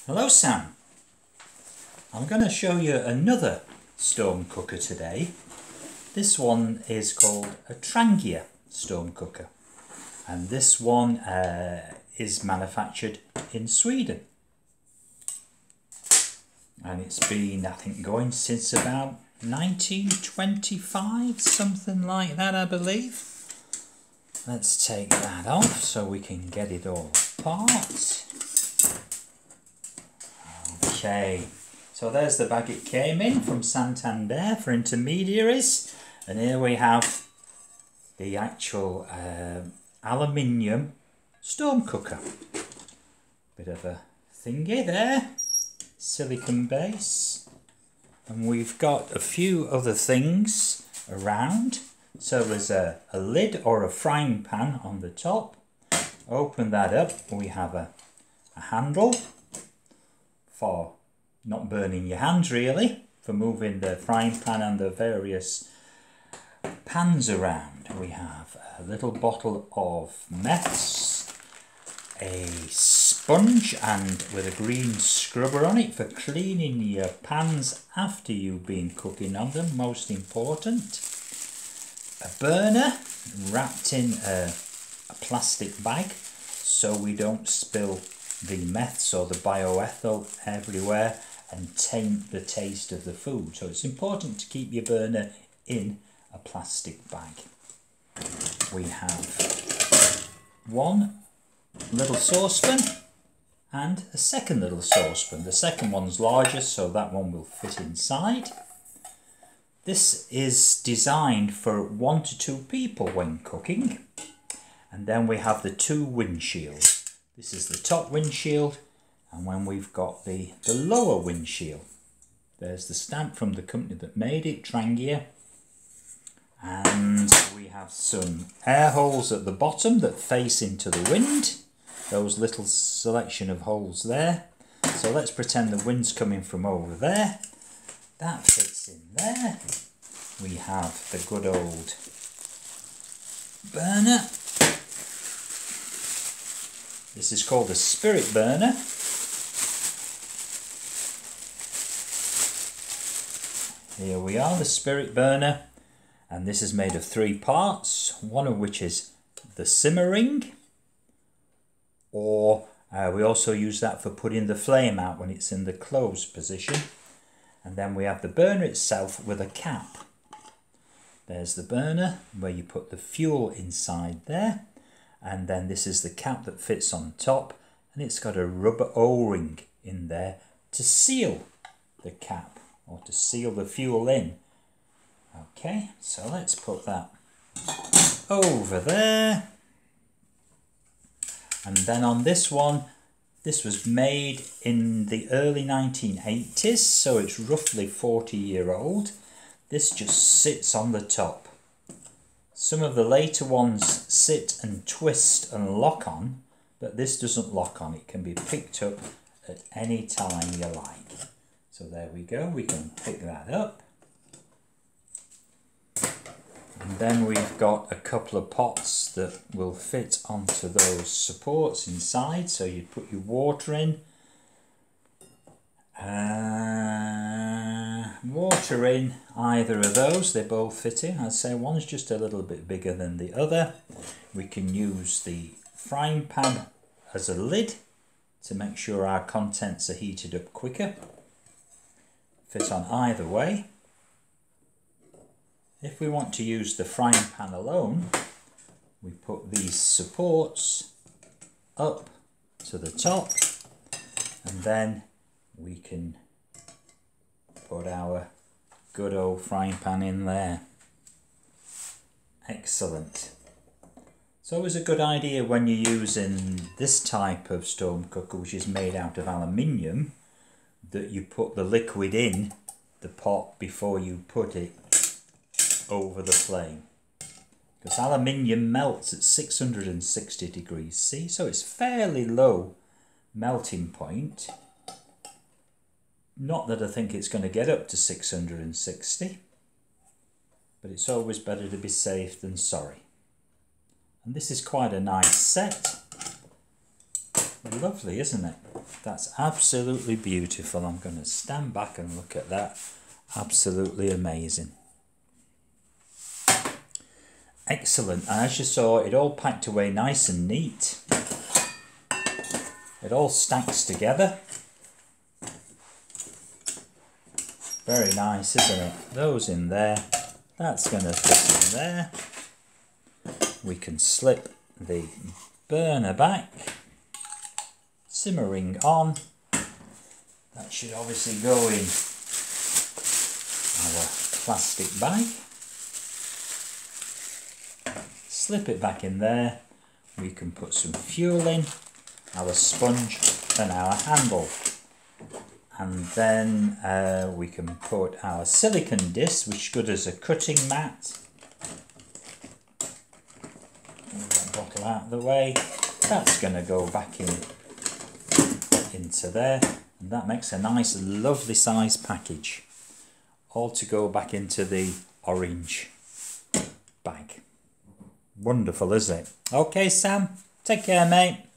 Hello Sam, I'm going to show you another stone cooker today. This one is called a Trangia stone cooker, and this one is manufactured in Sweden, and it's been, I think, going since about 1925, something like that, I believe. Let's take that off so we can get it all apart. Okay, so there's the bag it came in from Santander for intermediaries, and here we have the actual aluminium stone cooker. Bit of a thingy there, silicone base, and we've got a few other things around. So there's a lid or a frying pan on the top. Open that up, we have a handle for not burning your hands, really, for moving the frying pan and the various pans around. We have a little bottle of meths, a sponge and with a green scrubber on it for cleaning your pans after you've been cooking on them, most important. A burner wrapped in a plastic bag so we don't spill the meths or the bioethyl everywhere and taint the taste of the food. So it's important to keep your burner in a plastic bag. We have one little saucepan and a second little saucepan. The second one's larger, so that one will fit inside. This is designed for 1 to 2 people when cooking. And then we have the 2 windshields. This is the top windshield, and when we've got the lower windshield. There's the stamp from the company that made it, Trangia. And we have some air holes at the bottom that face into the wind. Those little selection of holes there. So let's pretend the wind's coming from over there. That fits in there. We have the good old burner. This is called a spirit burner. Here we are, the spirit burner, and this is made of 3 parts, one of which is the simmering, or we also use that for putting the flame out when it's in the closed position. And then we have the burner itself with a cap. There's the burner where you put the fuel inside there, and then this is the cap that fits on top, and it's got a rubber O-ring in there to seal the cap or to seal the fuel in. Okay, so let's put that over there. And then on this one, this was made in the early 1980s, so it's roughly 40-year-old. This just sits on the top. Some of the later ones sit and twist and lock on, but this doesn't lock on. It can be picked up at any time you like. So there we go, we can pick that up. And then we've got a couple of pots that will fit onto those supports inside. So you put your water in. Water in either of those, they both fit in. I'd say one's just a little bit bigger than the other. We can use the frying pan as a lid to make sure our contents are heated up quicker. Fit on either way. If we want to use the frying pan alone, we put these supports up to the top, and then we can put our good old frying pan in there. Excellent. It's always a good idea when you're using this type of stone cooker, which is made out of aluminium, that you put the liquid in the pot before you put it over the flame, because aluminium melts at 660 degrees C, so it's fairly low melting point. Not that I think it's going to get up to 660, but it's always better to be safe than sorry. And this is quite a nice set. Lovely, isn't it? That's absolutely beautiful. I'm going to stand back and look at that. Absolutely amazing. Excellent. And as you saw, it all packed away nice and neat. It all stacks together. Very nice, isn't it? Those in there. That's going to fit in there. We can slip the burner back. Simmering on. That should obviously go in our plastic bag. Slip it back in there. We can put some fuel in, our sponge and our handle. And then we can put our silicone disc, which is good as a cutting mat. Move that bottle out of the way. That's going to go back into there. And that makes a nice, lovely size package. All to go back into the orange bag. Wonderful, isn't it? Okay, Sam, take care, mate.